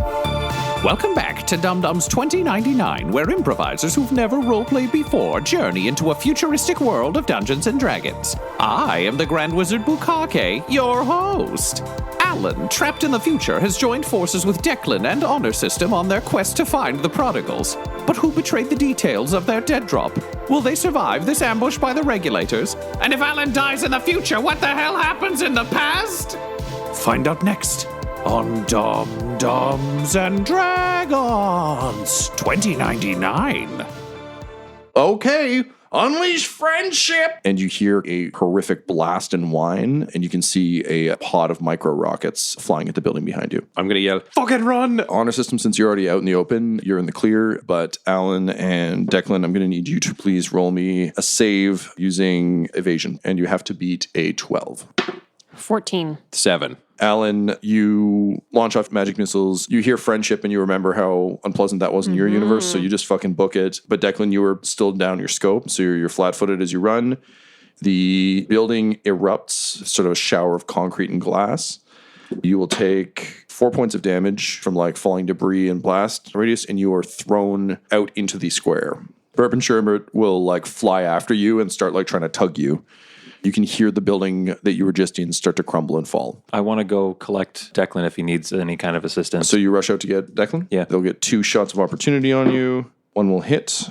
Welcome back to Dum Dum's 2099, where improvisers who've never roleplayed before journey into a futuristic world of Dungeons and Dragons. I am the Grand Wizard Bukake, your host. Alan, trapped in the future, has joined forces with Declan and Honor System on their quest to find the prodigals. But who betrayed the details of their dead drop? Will they survive this ambush by the regulators? And if Alan dies in the future, what the hell happens in the past? Find out next on Dums and Dragons 2099. Okay, unleash friendship! And you hear a horrific blast and whine, and you can see a pod of micro rockets flying at the building behind you. I'm going to yell, fucking run! Honor System, since you're already out in the open, you're in the clear, but Alan and Declan, I'm going to need you to please roll me a save using evasion, and you have to beat a 12. 14. 7. Alan, you launch off magic missiles. You hear friendship and you remember how unpleasant that was in your universe, so you just fucking book it. But Declan, you were still down your scope, so you're flat-footed as you run. The building erupts, sort of a shower of concrete and glass. You will take 4 points of damage from like falling debris and blast radius, and you are thrown out into the square. Burp and Sherbert will like fly after you and start like trying to tug you. You can hear the building that you were just in start to crumble and fall. I want to go collect Declan if he needs any kind of assistance. So you rush out to get Declan? Yeah. They'll get 2 shots of opportunity on you. One will hit.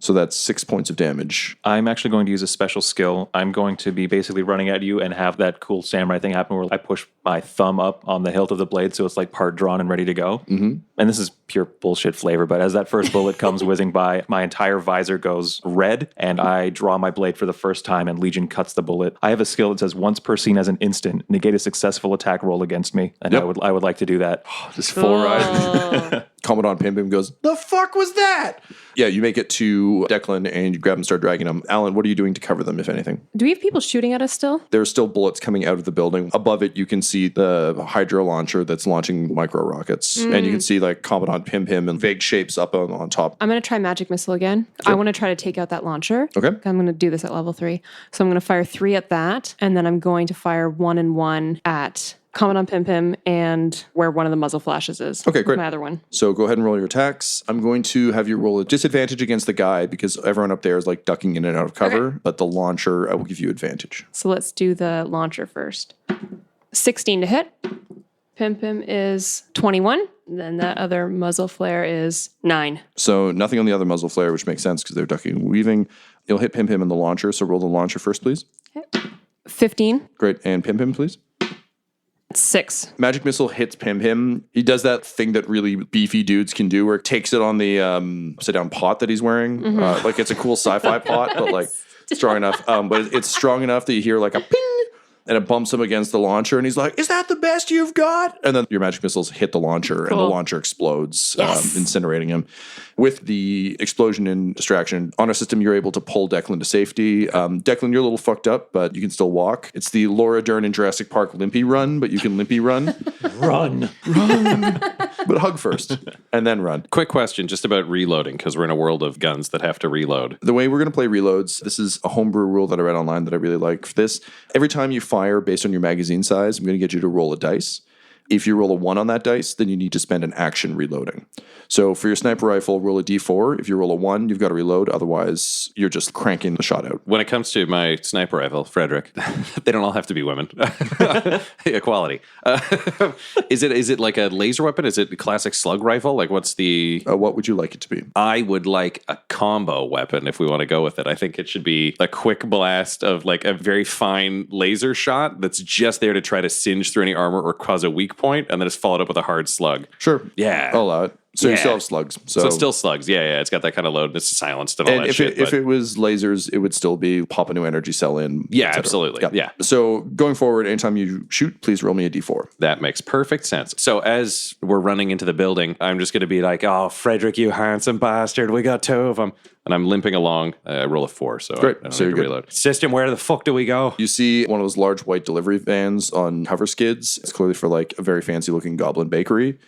So that's 6 points of damage. I'm actually going to use a special skill. I'm going to be basically running at you and have that cool samurai thing happen where I push my thumb up on the hilt of the blade so it's like part drawn and ready to go. Mm-hmm. And this is pure bullshit flavor, but as that first bullet comes whizzing by, my entire visor goes red and I draw my blade for the first time and Legion cuts the bullet. I have a skill that says once per scene as an instant, negate a successful attack roll against me. And Yep. I would like to do that. Just full ride. Commandant Pim Pim goes, the fuck was that? Yeah, you make it to Declan and you grab him and start dragging him. Alan, what are you doing to cover them, if anything? Do we have people shooting at us still? There's still bullets coming out of the building. Above it, you can see the hydro launcher that's launching micro rockets. And you can see like Commandant Pim Pim and vague shapes up on top. I'm going to try Magic Missile again. I want to try to take out that launcher. Okay. I'm going to do this at level 3. So I'm going to fire 3 at that, and then I'm going to fire 1 and 1 at Commandant Pim Pim and where one of the muzzle flashes is. Okay, great. My other one. So go ahead and roll your attacks. I'm going to have you roll a disadvantage against the guy because everyone up there is like ducking in and out of cover, but the launcher, I will give you advantage. So let's do the launcher first. 16 to hit. Pim Pim is 21. Then that other muzzle flare is 9. So nothing on the other muzzle flare, which makes sense because they're ducking and weaving. You'll hit Pim Pim in the launcher, so roll the launcher first, please. Okay. 15. Great. And Pim Pim, please. 6. Magic Missile hits Pim Pim. He does that thing that really beefy dudes can do where it takes it on the sit-down pot that he's wearing. Like it's a cool sci-fi pot, but like strong enough. But it's strong enough that you hear like a ping, and it bumps him against the launcher, and he's like, is that the best you've got? And then your magic missiles hit the launcher, and the launcher explodes, incinerating him. With the explosion and distraction, on our system, you're able to pull Declan to safety. Declan, you're a little fucked up, but you can still walk. It's the Laura Dern in Jurassic Park limpy run, but you can limpy run. Run. But hug first, and then run. Quick question just about reloading, because we're in a world of guns that have to reload. The way we're going to play reloads, this is a homebrew rule that I read online that I really like. For this, every time you fire based on your magazine size, I'm going to get you to roll a dice. If you roll a 1 on that dice, then you need to spend an action reloading. So for your sniper rifle, roll a d4. If you roll a 1, you've got to reload. Otherwise, you're just cranking the shot out. When it comes to my sniper rifle, Frederick, they don't all have to be women. Equality. Is it like a laser weapon? Is it a classic slug rifle? Like what's the... what would you like it to be? I would like a combo weapon if we want to go with it. I think it should be a quick blast of like a very fine laser shot that's just there to try to singe through any armor or cause a weak point, and then it's followed up with a hard slug. Sure. Yeah. I'll allow it. So you still have slugs. So it's still slugs. Yeah. It's got that kind of load. It's silenced and all and that shit. If it was lasers, it would still be pop a new energy cell in. Yeah, absolutely. Yeah. So going forward, anytime you shoot, please roll me a d4. That makes perfect sense. So as we're running into the building, I'm just going to be like, oh, Frederick, you handsome bastard. We got 2 of them. And I'm limping along. I roll a 4, so great. I don't So need you're to good. reload. System, where the fuck do we go? You see one of those large white delivery vans on hover skids. It's clearly for like a very fancy looking goblin bakery.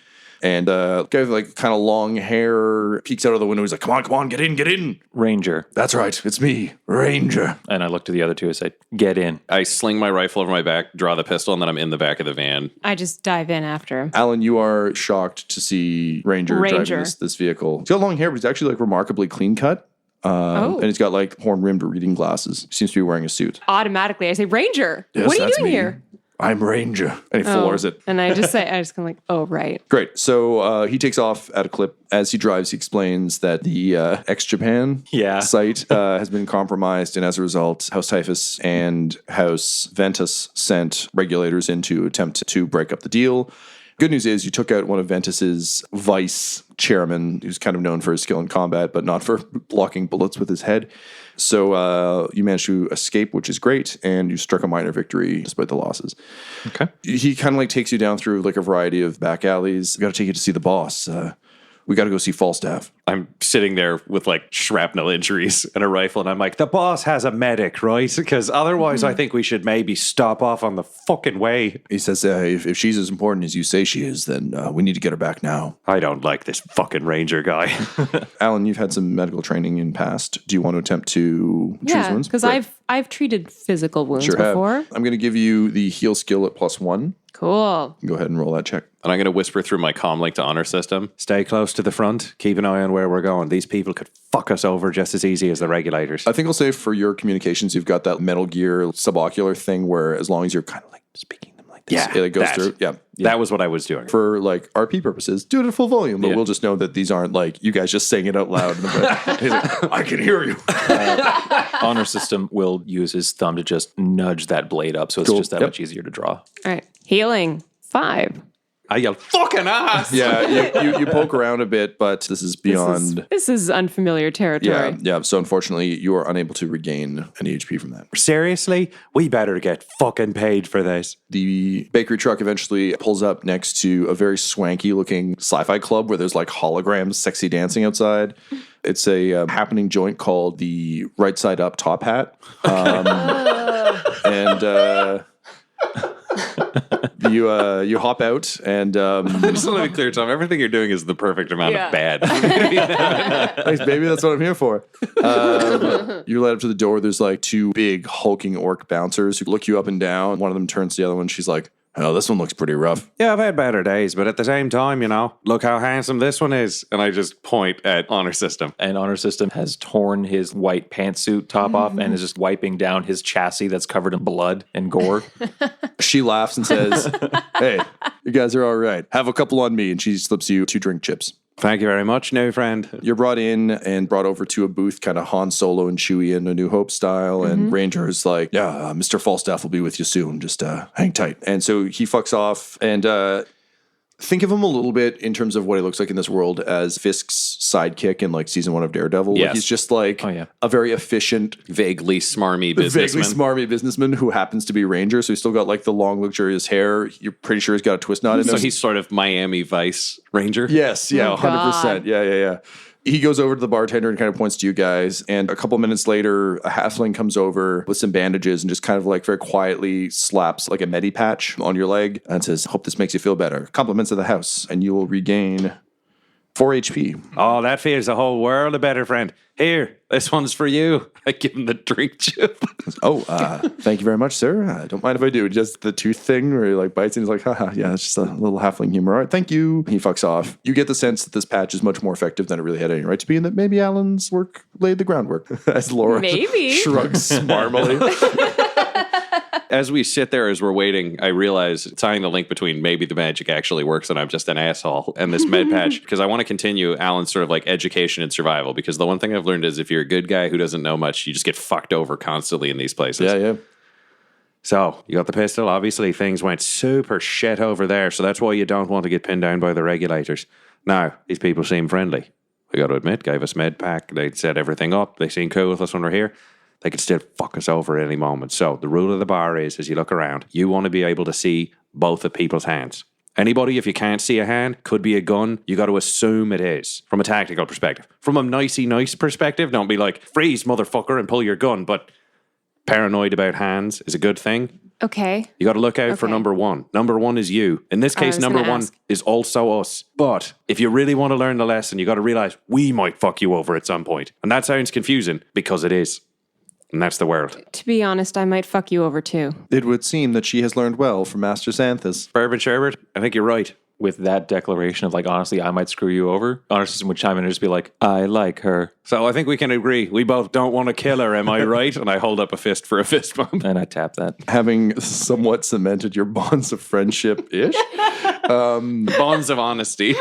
And guy with like kind of long hair peeks out of the window. He's like, come on, get in. Ranger. That's right. It's me, Ranger. And I look to the other two and say, get in. I sling my rifle over my back, draw the pistol, and then I'm in the back of the van. I just dive in after him. Alan, you are shocked to see Ranger driving this vehicle. He's got long hair, but he's actually like remarkably clean cut. And he's got like horn-rimmed reading glasses. He seems to be wearing a suit. Automatically, I say, Ranger, Yes, what are you that's doing me. here? I'm Ranger. And he floors it. And I just kind of like, oh, right. Great. So he takes off at a clip. As he drives, he explains that the ex-Japan site has been compromised. And as a result, House Typhus and House Ventus sent regulators in to attempt to break up the deal. Good news is you took out one of Ventus's vice chairmen, who's kind of known for his skill in combat, but not for blocking bullets with his head. So you managed to escape, which is great, and you struck a minor victory despite the losses. Okay. He kind of like takes you down through like a variety of back alleys. We got to take you to see the boss. We got to go see Falstaff. I'm sitting there with like shrapnel injuries and a rifle, and I'm like, the boss has a medic, right? Because otherwise, I think we should maybe stop off on the fucking way. He says, if she's as important as you say she is, then we need to get her back now. I don't like this fucking Ranger guy. Alan, you've had some medical training in past. Do you want to attempt to choose wounds? Because I've treated physical wounds Sure before. I'm going to give you the heal skill at +1. Cool. Go ahead and roll that check. And I'm going to whisper through my comm link to honor system. Stay close to the front. Keep an eye on where we're going. These people could fuck us over just as easy as the regulators. I think I'll say for your communications, you've got that Metal Gear subocular thing where as long as you're kind of like speaking them like this, it goes through. Yeah. That was what I was doing. For like RP purposes, do it at full volume, but we'll just know that these aren't like you guys just saying it out loud. He's like, I can hear you. Honor system will use his thumb to just nudge that blade up, so it's just that much easier to draw. All right. Healing 5. I yelled, fucking ass! Yeah, you poke around a bit, but this is beyond. This is unfamiliar territory. Yeah. So unfortunately, you are unable to regain any HP from that. Seriously? We better get fucking paid for this. The bakery truck eventually pulls up next to a very swanky looking sci-fi club where there's like holograms, sexy dancing outside. It's a happening joint called the Right Side Up Top Hat. And you hop out and I just want to be clear, Tom. Everything you're doing is the perfect amount of bad. thanks, baby. That's what I'm here for. You're led up to the door. There's like 2 big hulking orc bouncers who look you up and down. One of them turns to the other one. She's like, oh, this one looks pretty rough. Yeah, I've had better days, but at the same time, look how handsome this one is. And I just point at honor system. And honor system has torn his white pantsuit top off and is just wiping down his chassis that's covered in blood and gore. She laughs and says, hey, you guys are all right. Have a couple on me. And she slips you 2 drink chips. Thank you very much, new friend. You're brought in and brought over to a booth, kind of Han Solo and Chewie in A New Hope style. And Ranger is like, yeah, Mr. Falstaff will be with you soon. Just hang tight. And so he fucks off. And think of him a little bit in terms of what he looks like in this world as Fisk's sidekick in like season 1 of Daredevil. Yes. Like he's just like a very efficient, Vaguely smarmy businessman. Who happens to be Ranger. So he's still got like the long, luxurious hair. You're pretty sure he's got a twist knot in So him. he's sort of Miami Vice Ranger. Yes, yeah, 100%. Yeah. He goes over to the bartender and kind of points to you guys. And a couple minutes later, a halfling comes over with some bandages and just kind of like very quietly slaps like a medi patch on your leg and says, hope this makes you feel better. Compliments of the house. And you will regain 4 HP. Oh, that feels a whole world of better, friend. Here, this one's for you. I give him the drink chip. Thank you very much, sir. Don't mind if I do. Just the tooth thing where he like bites and he's like, haha, yeah, it's just a little halfling humor. All right, thank you. He fucks off. You get the sense that this patch is much more effective than it really had any right to be, and that maybe Alan's work laid the groundwork. As Laura shrugs smarmily. As we sit there, as we're waiting, I realize tying the link between maybe the magic actually works and I'm just an asshole and this med patch, because I want to continue Alan's sort of like education and survival, because the one thing I've learned is if you're a good guy who doesn't know much, you just get fucked over constantly in these places. Yeah. So you got the pistol. Obviously, things went super shit over there, so that's why you don't want to get pinned down by the regulators. Now, these people seem friendly. We got to admit, gave us med pack. They set everything up. They seem cool with us when we're here. They could still fuck us over at any moment. So the rule of the bar is, as you look around, you want to be able to see both of people's hands. Anybody, if you can't see a hand, could be a gun. You got to assume it is from a tactical perspective. From a nice perspective, don't be like, freeze, motherfucker, and pull your gun. But paranoid about hands is a good thing. Okay. You got to look out for Okay. number one. Number one is you. In this case, was number gonna one ask. is also us. But if you really want to learn the lesson, you got to realize we might fuck you over at some point. And that sounds confusing because it is. And that's the world. To be honest, I might fuck you over too. It would seem that she has learned well from Master Xanthus. Bourbon Sherbert, I think you're right. With that declaration of like, honestly, I might screw you over, Honor System would chime in and just be like, I like her. So I think we can agree. We both don't want to kill her, am I right? And I hold up a fist for a fist bump. And I tap that. Having somewhat cemented your bonds of friendship-ish, Bonds of honesty.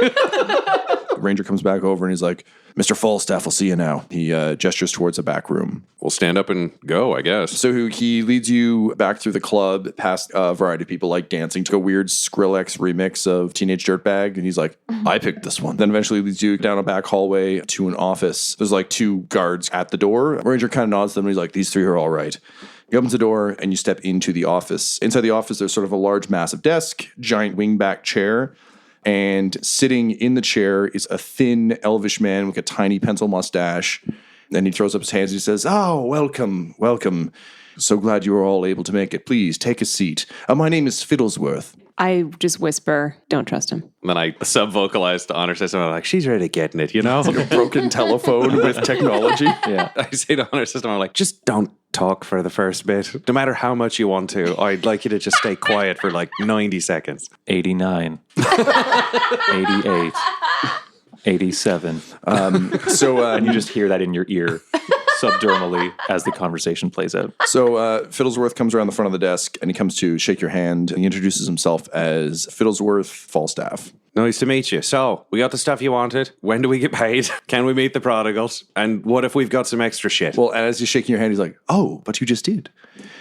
Ranger comes back over and he's like, Mr. Falstaff, I'll see you now. He gestures towards a back room. We'll stand up and go, I guess. So he leads you back through the club past a variety of people like dancing to a weird Skrillex remix of Teenage Dirtbag. And he's like, I picked this one. Then eventually leads you down a back hallway to an office. There's like 2 guards at the door. Ranger kind of nods to them and he's like, these 3 are all right. He opens the door and you step into the office. Inside the office, there's sort of a large, massive desk, giant wingback chair. And sitting in the chair is a thin, elvish man with a tiny pencil mustache. And he throws up his hands and he says, oh, welcome, welcome. So glad you were all able to make it. Please take a seat. My name is Fiddlesworth. I just whisper, don't trust him. And then I sub-vocalize to Honor System. I'm like, she's really getting it, you know? A broken telephone with technology. Yeah. I say to Honor System, I'm like, just don't talk for the first bit. No matter how much you want to, I'd like you to just stay quiet for like 90 seconds. 89. 88. 87. So You just hear that in your ear subdermally as the conversation plays out. So Fiddlesworth comes around the front of the desk and he comes to shake your hand and he introduces himself as Fiddlesworth Falstaff. Nice to meet you. So, we got the stuff you wanted. When do we get paid? Can we meet the prodigals? And what if we've got some extra shit? Well, and as he's shaking your hand, he's like, oh, but you just did.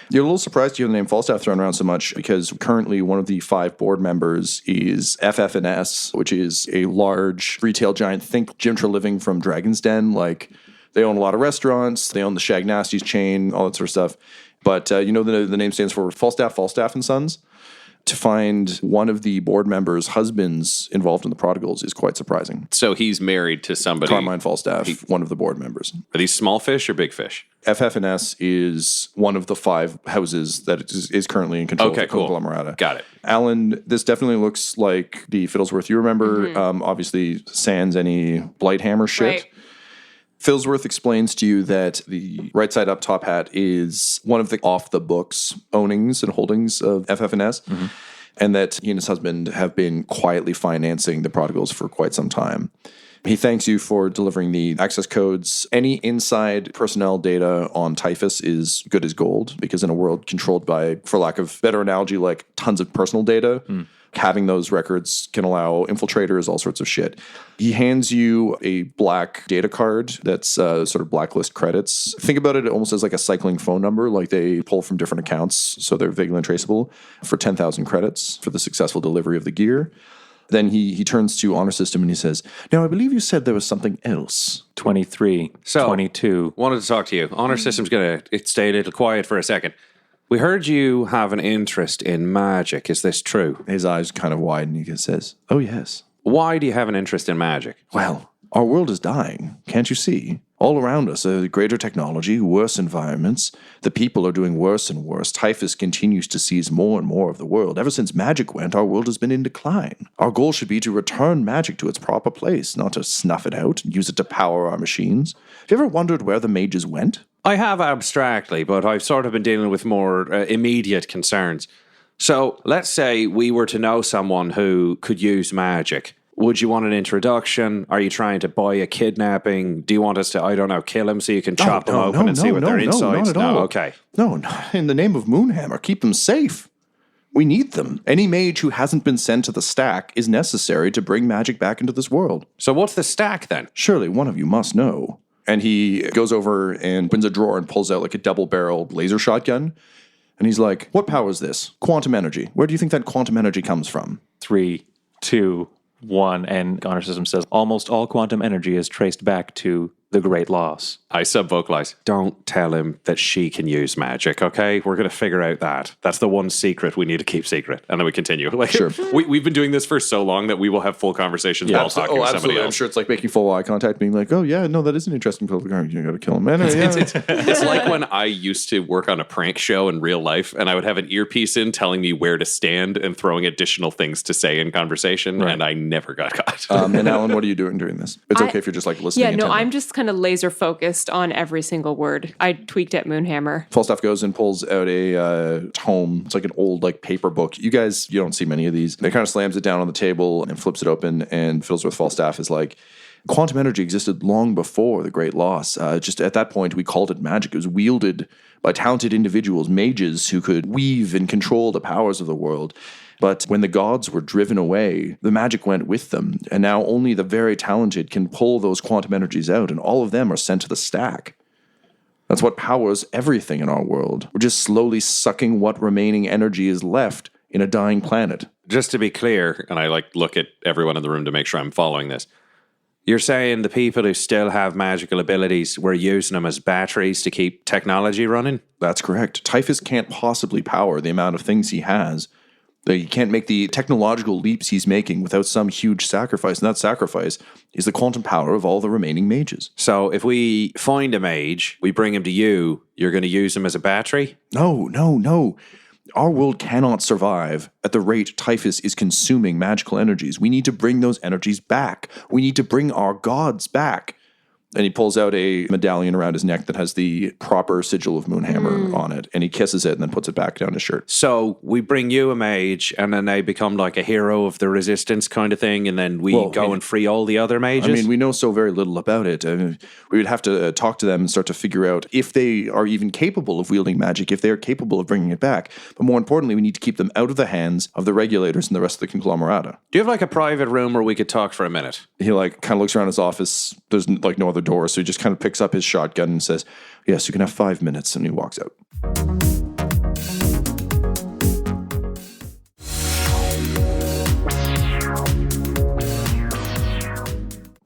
You're a little surprised to hear the name Falstaff thrown around so much because currently one of the 5 board members is FF&S, which is a large retail giant. Think Jim Treliving from Dragon's Den. Like, they own a lot of restaurants. They own the Shag Nasty's chain, all that sort of stuff. But you know the name stands for Falstaff and Sons. To find one of the board members' husbands involved in the prodigals is quite surprising. So he's married to somebody. Carmine Falstaff, one of the board members. Are these small fish or big fish? FF&S is one of the 5 houses that is currently in control of the cool. conglomerata. Got it. Alan, this definitely looks like the Fiddlesworth you remember. Obviously, sans any Blighthammer shit. Right. Fiddlesworth explains to you that the right side up top hat is one of the off-the-books ownings and holdings of FF&S, and that he and his husband have been quietly financing the prodigals for quite some time. He thanks you for delivering the access codes. Any inside personnel data on Typhus is good as gold, because in a world controlled by, for lack of better analogy, like tons of personal data, having those records can allow infiltrators, all sorts of shit. He hands you a black data card that's sort of blacklist credits. Think about it almost as like a cycling phone number, like they pull from different accounts, so they're vaguely untraceable, for 10,000 credits for the successful delivery of the gear. Then he turns to Honor System and he says, now, I believe you said there was something else. 23. So, 22. Wanted to talk to you. Honor System's going to stay a little quiet for a second. We heard you have an interest in magic. Is this true? His eyes kind of widen and he says, oh, yes. Why do you have an interest in magic? Well, our world is dying. Can't you see? All around us, greater technology, worse environments. The people are doing worse and worse. Typhus continues to seize more and more of the world. Ever since magic went, our world has been in decline. Our goal should be to return magic to its proper place, not to snuff it out and use it to power our machines. Have you ever wondered where the mages went? I have abstractly, but I've sort of been dealing with more immediate concerns. So, let's say we were to know someone who could use magic. Would you want an introduction? Are you trying to buy a kidnapping? Do you want us to, I don't know, kill him so you can chop them open and see what their insides? Not at all. Okay. No, in the name of Moonhammer, keep them safe. We need them. Any mage who hasn't been sent to the stack is necessary to bring magic back into this world. So what's the stack then? Surely one of you must know. And he goes over and opens a drawer and pulls out like a double-barreled laser shotgun. And he's like, what power is this? Quantum energy. Where do you think that quantum energy comes from? 3, 2, 1. And Honor System says almost all quantum energy is traced back to the great loss. I sub-vocalize. Don't tell him that she can use magic, okay? We're going to figure out that. That's the one secret we need to keep secret. And then we continue. Like, Sure. We've been doing this for so long that we will have full conversations while talking to somebody absolutely. else. I'm sure it's like making full eye contact, being like, oh, yeah, no, that is an interesting public argument. You got to kill him. Man, It's like when I used to work on a prank show in real life, and I would have an earpiece in telling me where to stand and throwing additional things to say in conversation, and I never got caught. And Alan, what are you doing during this? It's okay if you're just like listening. Yeah, no, intently. I'm just kind of laser focused on every single word. I tweaked at Moonhammer. Falstaff goes and pulls out a tome. It's like an old like paper book. You guys, you don't see many of these. They kind of slams it down on the table and flips it open, and Fiddlesworth Falstaff is like, quantum energy existed long before the Great Loss. Just at that point, we called it magic. It was wielded by talented individuals, mages who could weave and control the powers of the world. But when the gods were driven away, the magic went with them. And now only the very talented can pull those quantum energies out, and all of them are sent to the stack. That's what powers everything in our world. We're just slowly sucking what remaining energy is left in a dying planet. Just to be clear, and I like look at everyone in the room to make sure I'm following this. You're saying the people who still have magical abilities, we're using them as batteries to keep technology running? That's correct. Typhus can't possibly power the amount of things he has. He can't make the technological leaps he's making without some huge sacrifice. And that sacrifice is the quantum power of all the remaining mages. So if we find a mage, we bring him to you, you're going to use him as a battery? No. Our world cannot survive at the rate Typhus is consuming magical energies. We need to bring those energies back. We need to bring our gods back. And he pulls out a medallion around his neck that has the proper sigil of Moonhammer on it. And he kisses it and then puts it back down his shirt. So we bring you a mage, and then they become like a hero of the resistance kind of thing, and then we go and free all the other mages? I mean, we know so very little about it. We would have to talk to them and start to figure out if they are even capable of wielding magic, if they are capable of bringing it back. But more importantly, we need to keep them out of the hands of the regulators and the rest of the conglomerata. Do you have like a private room where we could talk for a minute? He like kind of looks around his office. There's like no other door, so he just kind of picks up his shotgun and says, yes, you can have 5 minutes, and he walks out.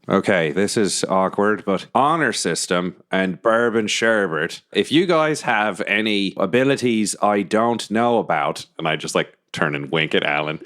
Okay, this is awkward, but honor system and bourbon sherbet. If you guys have any abilities I don't know about, and I just like turn and wink at Alan,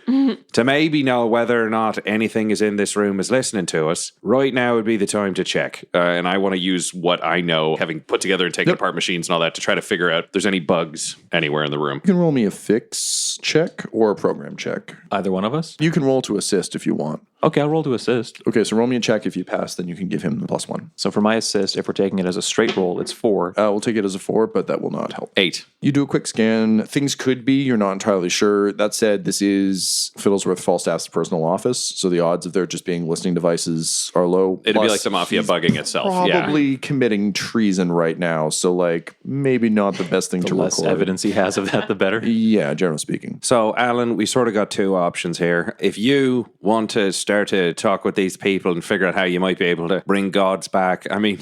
to maybe know whether or not anything is in this room is listening to us, right now would be the time to check. And I want to use what I know, having put together and taken apart machines and all that, to try to figure out if there's any bugs anywhere in the room. You can roll me a fix check or a program check. Either one of us? You can roll to assist if you want. Okay, I'll roll to assist. Okay, so roll me a check. If you pass, then you can give him the +1. So for my assist, if we're taking it as a straight roll, it's 4. We'll take it as a 4, but that will not help. 8. You do a quick scan. Things could be, you're not entirely sure. That said, this is Fiddlesworth Falstaff's personal office, so the odds of there just being listening devices are low. It'd be Plus, like the mafia he's bugging itself. probably committing treason right now, so like maybe not the best thing The to less record. evidence he has of that, the better. Yeah, generally speaking. So, Alan, we sort of got 2 options here. If you want to start to talk with these people and figure out how you might be able to bring gods back, I mean,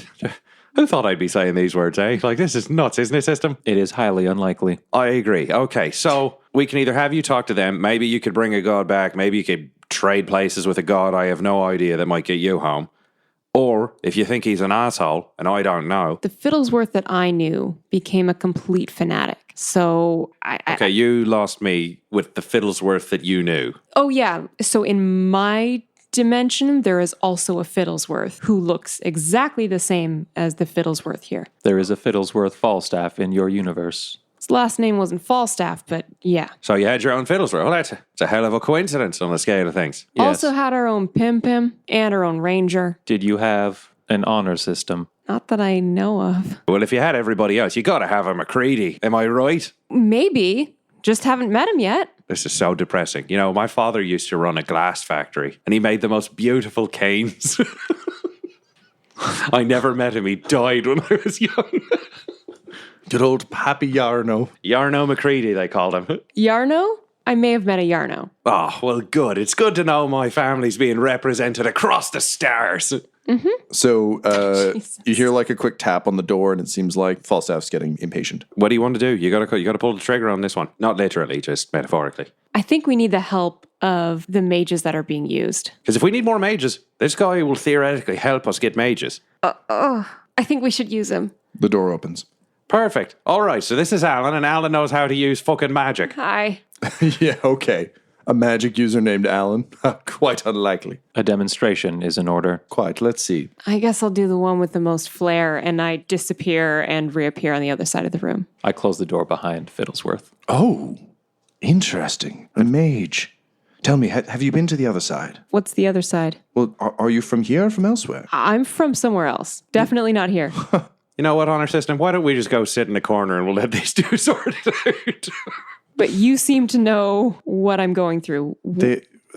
who thought I'd be saying these words, eh? Like, this is nuts, isn't it, system? It is highly unlikely. I agree. Okay, so we can either have you talk to them, maybe you could bring a god back, maybe you could trade places with a god I have no idea that might get you home. Or, if you think he's an asshole, and I don't know. The Fiddlesworth that I knew became a complete fanatic. So Okay, you lost me with the Fiddlesworth that you knew. Oh, yeah. So in my dimension, there is also a Fiddlesworth who looks exactly the same as the Fiddlesworth here. There is a Fiddlesworth Falstaff in your universe. His last name wasn't Falstaff, but yeah. So you had your own Fiddlesworth. Well, that's a hell of a coincidence on the scale of things. Yes. Also had our own Pim Pim and our own Ranger. Did you have an honor system? Not that I know of. Well, if you had everybody else, you got to have a McCready. Am I right? Maybe. Just haven't met him yet. This is so depressing. You know, my father used to run a glass factory, and he made the most beautiful canes. I never met him. He died when I was young. Good old Pappy Yarno. Yarno McCready, they called him. Yarno? I may have met a Yarno. Oh, well, good. It's good to know my family's being represented across the stars. So Jesus. you hear like a quick tap on the door, and it seems like Falstaff's getting impatient. What do you want to do? You got to pull the trigger on this one. Not literally, just metaphorically. I think we need the help of the mages that are being used. Because if we need more mages, this guy will theoretically help us get mages. I think we should use him. The door opens. Perfect. All right, so this is Alan, and Alan knows how to use fucking magic. Hi. Yeah, okay. A magic user named Alan? Quite unlikely. A demonstration is in order. Quite. Let's see. I guess I'll do the one with the most flair, and I disappear and reappear on the other side of the room. I close the door behind Fiddlesworth. Oh, interesting. A mage. Tell me, have you been to the other side? What's the other side? Well, are you from here or from elsewhere? I'm from somewhere else. Definitely not here. You know what, Honor System? Why don't we just go sit in the corner and we'll let these two sort it out? But you seem to know what I'm going through.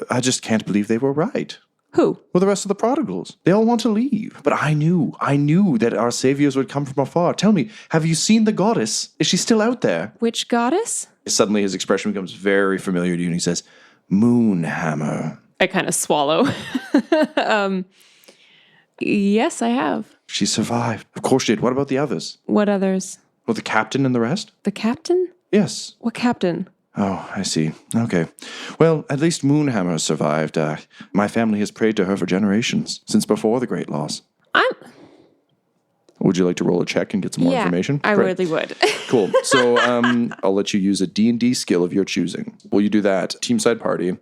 I just can't believe they were right. Who? Well, the rest of the prodigals. They all want to leave. But I knew that our saviors would come from afar. Tell me, have you seen the goddess? Is she still out there? Which goddess? Suddenly his expression becomes very familiar to you and he says, Moonhammer. I kind of swallow. Yes, I have. She survived. Of course she did. What about the others? What others? Well, the captain and the rest? The captain? Yes. What captain? Oh, I see. Okay. Well, at least Moonhammer survived. My family has prayed to her for generations, since before the Great Loss. Would you like to roll a check and get some more information? I Great. really would. Cool. So I'll let you use a D&D skill of your choosing. Will you do that? Team side party.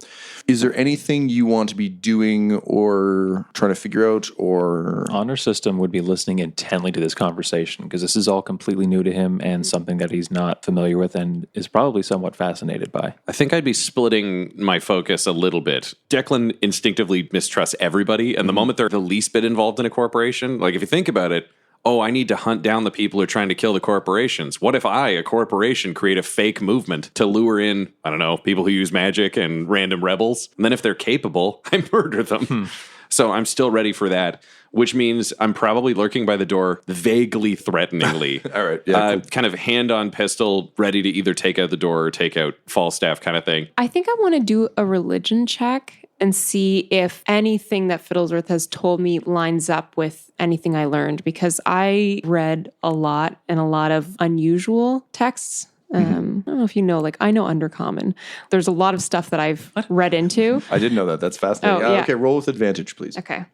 Is there anything you want to be doing or trying to figure out or... Honor System would be listening intently to this conversation because this is all completely new to him and something that he's not familiar with and is probably somewhat fascinated by. I think I'd be splitting my focus a little bit. Declan instinctively mistrusts everybody, and the moment they're the least bit involved in a corporation, like if you think about it, oh, I need to hunt down the people who are trying to kill the corporations. What if I, a corporation, create a fake movement to lure in, I don't know, people who use magic and random rebels? And then if they're capable, I murder them. So I'm still ready for that, which means I'm probably lurking by the door vaguely threateningly. All right. Yeah, cool. Kind of hand on pistol, ready to either take out the door or take out Falstaff kind of thing. I think I want to do a religion check and see if anything that Fiddlesworth has told me lines up with anything I learned, because I read a lot and a lot of unusual texts. I don't know if you know, like I know Undercommon. There's a lot of stuff that I've read into. I didn't know that. That's fascinating. Oh, yeah. Okay, roll with advantage, please. Okay.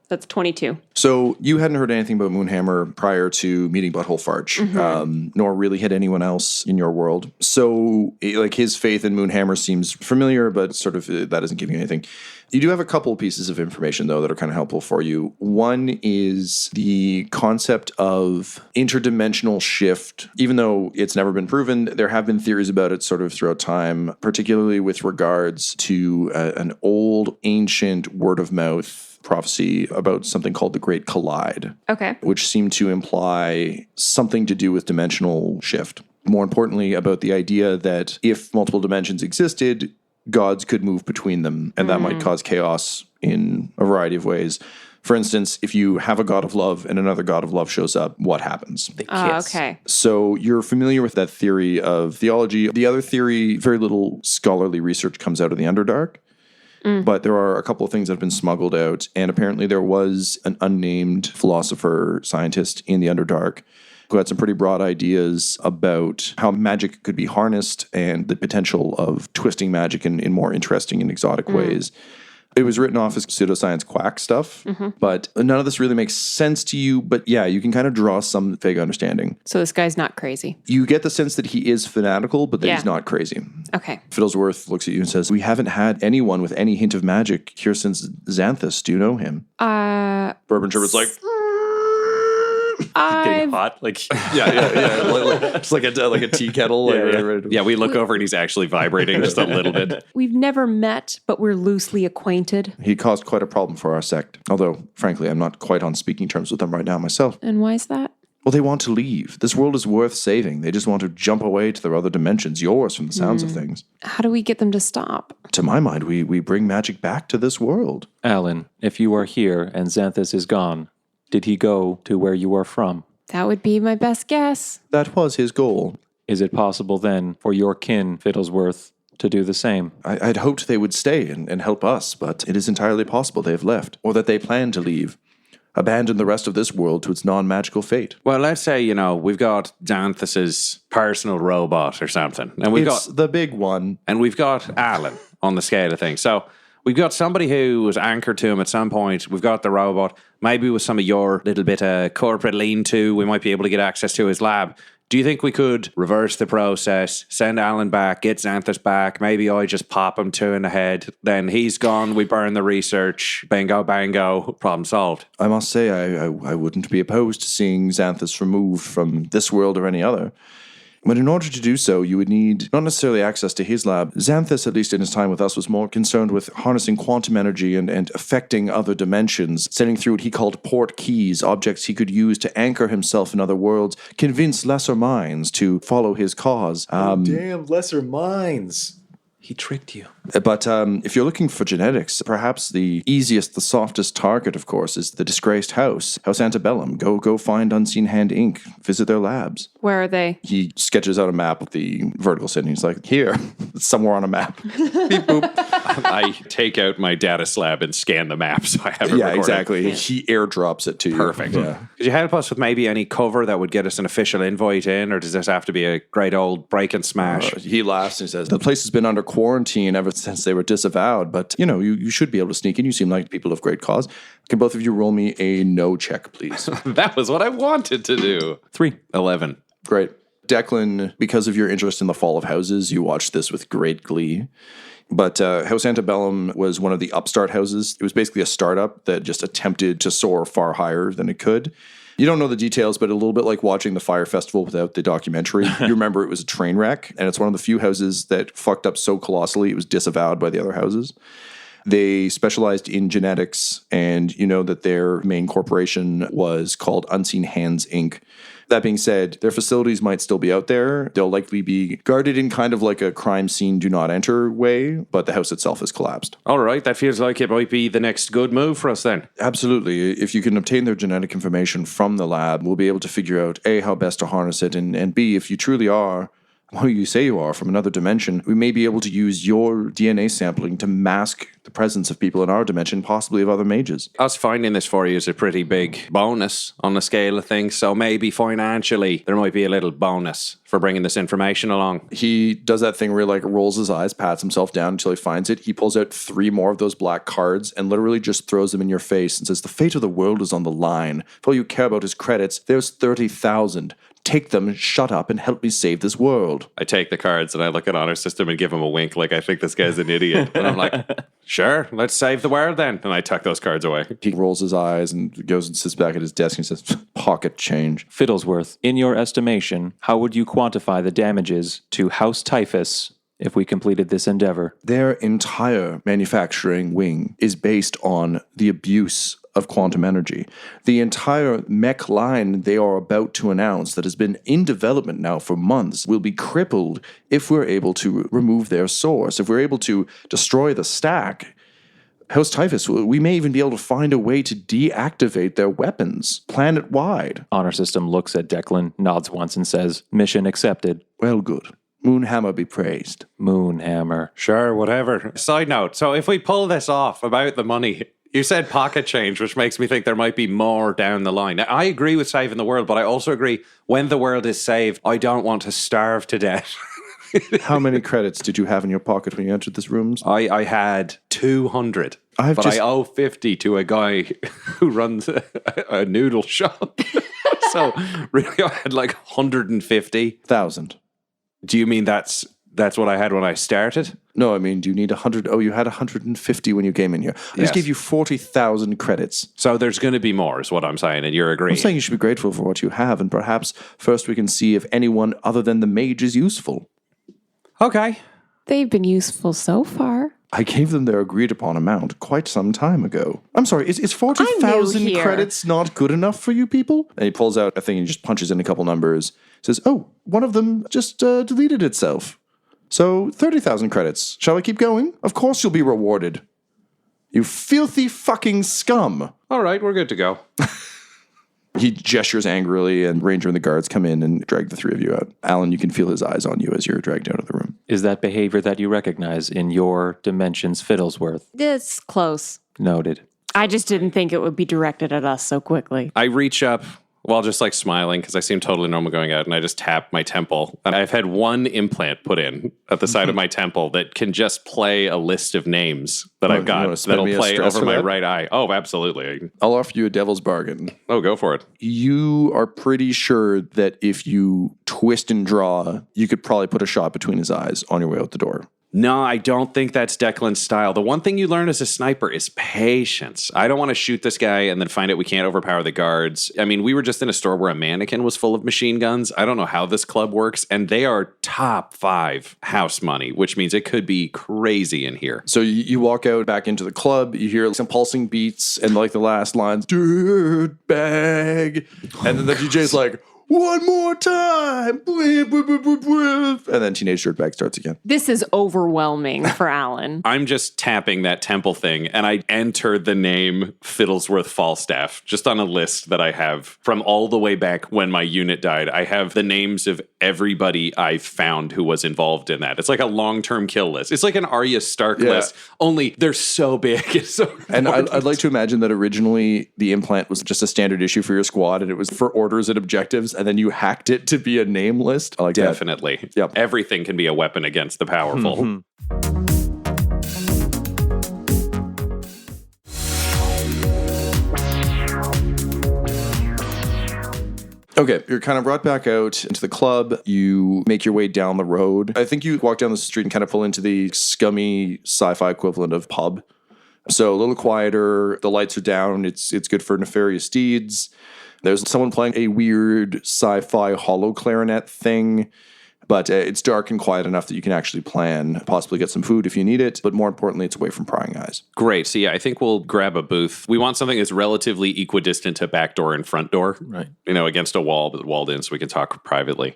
That's 22. So you hadn't heard anything about Moonhammer prior to meeting Butthole Farch, nor really had anyone else in your world. So like his faith in Moonhammer seems familiar, but sort of that isn't giving you anything. You do have a couple pieces of information, though, that are kind of helpful for you. One is the concept of interdimensional shift. Even though it's never been proven, there have been theories about it sort of throughout time, particularly with regards to an old, ancient word-of-mouth prophecy about something called the Great Collide. Okay. Which seemed to imply something to do with dimensional shift. More importantly, about the idea that if multiple dimensions existed, gods could move between them, and that might cause chaos in a variety of ways. For instance, if you have a god of love and another god of love shows up, what happens? They kiss. Okay. So you're familiar with that theory of theology. The other theory, very little scholarly research comes out of the Underdark. But there are a couple of things that have been smuggled out. And apparently there was an unnamed philosopher, scientist in the Underdark who had some pretty broad ideas about how magic could be harnessed and the potential of twisting magic in more interesting and exotic ways. It was written off as pseudoscience quack stuff, but none of this really makes sense to you. But yeah, you can kind of draw some vague understanding. So this guy's not crazy. You get the sense that he is fanatical, but that he's not crazy. Okay. Fiddlesworth looks at you and says, "We haven't had anyone with any hint of magic here since Xanthus. Do you know him?" Bourbon Sherbet's like... Getting hot. Like, yeah. It's like a tea kettle. Yeah, we look over and he's actually vibrating just a little bit. We've never met, but we're loosely acquainted. He caused quite a problem for our sect. Although, frankly, I'm not quite on speaking terms with them right now myself. And why is that? Well, they want to leave. This world is worth saving. They just want to jump away to their other dimensions, yours from the sounds of things. How do we get them to stop? To my mind, we bring magic back to this world. Alan, if you are here and Xanthus is gone, did he go to where you are from? That would be my best guess. That was his goal. Is it possible then for your kin, Fiddlesworth, to do the same? I'd hoped they would stay and help us, but it is entirely possible they have left, or that they plan to leave. Abandon the rest of this world to its non-magical fate. Well, let's say, we've got Xanthus's personal robot or something. And It's the big one. And we've got Alan. on the scale of things. So we've got somebody who was anchored to him at some point. We've got the robot. Maybe with some of your little bit of corporate lean-to, we might be able to get access to his lab. Do you think we could reverse the process, send Alan back, get Xanthus back? Maybe I just pop him 2 in the head. Then he's gone. We burn the research. Bingo, bango. Problem solved. I must say, I wouldn't be opposed to seeing Xanthus removed from this world or any other. But in order to do so, you would need not necessarily access to his lab. Xanthus, at least in his time with us, was more concerned with harnessing quantum energy and affecting other dimensions, sending through what he called port keys, objects he could use to anchor himself in other worlds, convince lesser minds to follow his cause. Damn, lesser minds. He tricked you. But if you're looking for genetics, perhaps the easiest, the softest target, of course, is the disgraced House Antebellum. Go find Unseen Hand Inc., visit their labs. Where are they? He sketches out a map of the vertical city. He's like, here, it's somewhere on a map. Beep, boop. I take out my data slab and scan the map so I have it recorded. Exactly. He airdrops it to you. Perfect. Yeah. Could you help us with maybe any cover that would get us an official invite in, or does this have to be a great old break and smash? He laughs and he says, the place has been under quarantine ever since they were disavowed, but, you should be able to sneak in. You seem like people of great cause. Can both of you roll me a no check, please? That was what I wanted to do. 3. 11. Great. Declan, because of your interest in the fall of houses, you watched this with great glee. But House Antebellum was one of the upstart houses. It was basically a startup that just attempted to soar far higher than it could. You don't know the details, but a little bit like watching the Fire Festival without the documentary. You remember it was a train wreck, and it's one of the few houses that fucked up so colossally it was disavowed by the other houses. They specialized in genetics, and you know that their main corporation was called Unseen Hands, Inc. That being said, their facilities might still be out there. They'll likely be guarded in kind of like a crime scene do not enter way, but the house itself has collapsed. All right, that feels like it might be the next good move for us then. Absolutely. If you can obtain their genetic information from the lab, we'll be able to figure out A, how best to harness it, and B, if you truly are who you say you are from another dimension, we may be able to use your DNA sampling to mask the presence of people in our dimension, possibly of other mages. Us finding this for you is a pretty big bonus on the scale of things, so maybe financially there might be a little bonus for bringing this information along. He does that thing where he rolls his eyes, pats himself down until he finds it. He pulls out 3 more of those black cards and literally just throws them in your face and says, the fate of the world is on the line. If all you care about is credits, there's 30,000. Take them, shut up, and help me save this world. I take the cards and I look at Honor System and give him a wink like I think this guy's an idiot. And I'm like, sure, let's save the world then. And I tuck those cards away. He rolls his eyes and goes and sits back at his desk and says, pocket change. Fiddlesworth, in your estimation, how would you quantify the damages to House Typhus if we completed this endeavor? Their entire manufacturing wing is based on the abuse of quantum energy. The entire mech line they are about to announce that has been in development now for months will be crippled if we're able to remove their source. If we're able to destroy the stack, House Typhus, we may even be able to find a way to deactivate their weapons planet-wide. Honor System looks at Declan, nods once and says, mission accepted. Well, good. Moonhammer be praised. Moonhammer. Sure, whatever. Side note, so if we pull this off about the money, you said pocket change, which makes me think there might be more down the line. Now, I agree with saving the world, but I also agree when the world is saved, I don't want to starve to death. How many credits did you have in your pocket when you entered this room? I had 200, but I owe 50 to a guy who runs a noodle shop. So really I had like 150. 1,000. Do you mean that's what I had when I started? No, I mean, do you need 100? Oh, you had 150 when you came in here. I just gave you 40,000 credits. So there's going to be more, is what I'm saying, and you're agreeing. I'm saying you should be grateful for what you have, and perhaps first we can see if anyone other than the mage is useful. Okay. They've been useful so far. I gave them their agreed upon amount quite some time ago. I'm sorry, is 40,000 here. credits not good enough for you people? And he pulls out a thing and just punches in a couple numbers. Says, oh, one of them just deleted itself. So 30,000 credits. Shall I keep going? Of course you'll be rewarded. You filthy fucking scum. All right, we're good to go. He gestures angrily, and Ranger and the guards come in and drag the 3 of you out. Alan, you can feel his eyes on you as you're dragged out of the room. Is that behavior that you recognize in your dimension's Fiddlesworth? It's close. Noted. I just didn't think it would be directed at us so quickly. I reach up while just like smiling because I seem totally normal going out, and I just tap my temple. And I've had one implant put in at the side of my temple that can just play a list of names that I've got that'll play over my right eye. Oh, absolutely. I'll offer you a devil's bargain. Oh, go for it. You are pretty sure that if you twist and draw, you could probably put a shot between his eyes on your way out the door. No, I don't think that's Declan's style. The one thing you learn as a sniper is patience. I don't want to shoot this guy and then find out we can't overpower the guards. I mean, we were just in a store where a mannequin was full of machine guns. I don't know how this club works, and they are top 5 house money, which means it could be crazy in here. So you walk out back into the club, you hear some pulsing beats, and like the last lines, "Dirt bag," and then the DJ's like, "One more time." And then Teenage Dirtbag starts again. This is overwhelming for Alan. I'm just tapping that temple thing, and I enter the name Fiddlesworth Falstaff just on a list that I have from all the way back when my unit died. I have the names of everybody I've found who was involved in that. It's like a long-term kill list. It's like an Arya Stark list, only they're so big. It's so and I'd like to imagine that originally the implant was just a standard issue for your squad, and it was for orders and objectives, and then you hacked it to be a name list. I like Definitely. that. Yep. Everything can be a weapon against the powerful. Mm-hmm. Okay, you're kind of brought back out into the club. You make your way down the road. I think you walk down the street and kind of pull into the scummy sci-fi equivalent of pub. So a little quieter. The lights are down. It's good for nefarious deeds. There's someone playing a weird sci-fi hollow clarinet thing, but it's dark and quiet enough that you can actually plan, possibly get some food if you need it, but more importantly, it's away from prying eyes. Great. So yeah, I think we'll grab a booth. We want something that's relatively equidistant to back door and front door, Right. You know, against a wall, but walled in so we can talk privately.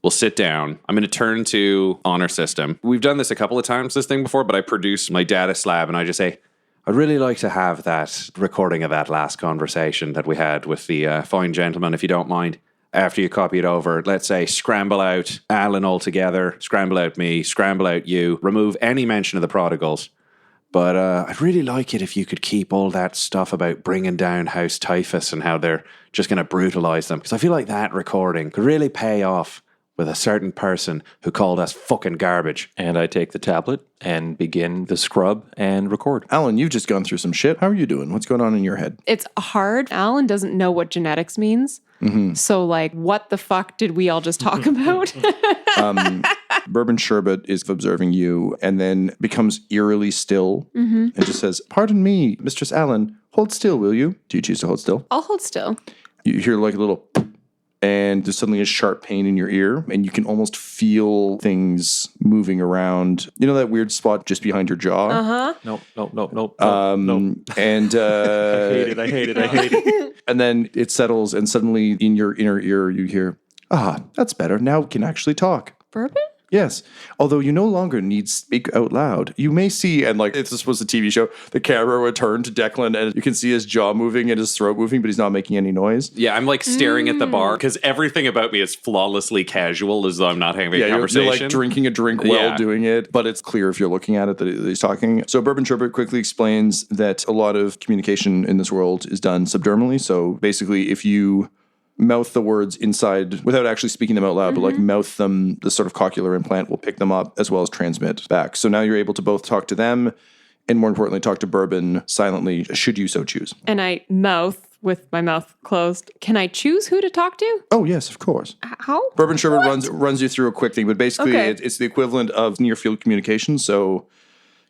We'll sit down. I'm going to turn to honor system. We've done this a couple of times, this thing before, but I produce my data slab and I just say, I'd really like to have that recording of that last conversation that we had with the fine gentleman, if you don't mind. After you copy it over, let's say scramble out Alan altogether, scramble out me, scramble out you, remove any mention of the prodigals. But I'd really like it if you could keep all that stuff about bringing down House Typhus and how they're just going to brutalize them. Because I feel like that recording could really pay off with a certain person who called us fucking garbage. And I take the tablet and begin the scrub and record. Alan, you've just gone through some shit. How are you doing? What's going on in your head? It's hard. Alan doesn't know what genetics means. Mm-hmm. So, like, what the fuck did we all just talk about? Bourbon Sherbet is observing you and then becomes eerily still and just says, "Pardon me, Mistress Allen, hold still, will you?" Do you choose to hold still? I'll hold still. You hear like a little and there's suddenly a sharp pain in your ear and you can almost feel things moving around. You know that weird spot just behind your jaw? Uh-huh. Nope. And I hate it. and then it settles and suddenly in your inner ear you hear, that's better. Now we can actually talk. Bourbon? Yes. Although you no longer need speak out loud. You may see, and like if this was a TV show, the camera would turn to Declan and you can see his jaw moving and his throat moving, but he's not making any noise. Yeah, I'm like staring at the bar because everything about me is flawlessly casual as though I'm not having a conversation. You're like drinking a drink while doing it, but it's clear if you're looking at it that he's talking. So Bourbon Sherbet quickly explains that a lot of communication in this world is done subdermally. So basically if you mouth the words inside without actually speaking them out loud, but like mouth them, the sort of cochlear implant will pick them up as well as transmit back. So now you're able to both talk to them and more importantly, talk to Bourbon silently, should you so choose. And I mouth with my mouth closed. Can I choose who to talk to? Oh, yes, of course. How? Bourbon Sherbet runs you through a quick thing, but basically it's the equivalent of near field communication. So,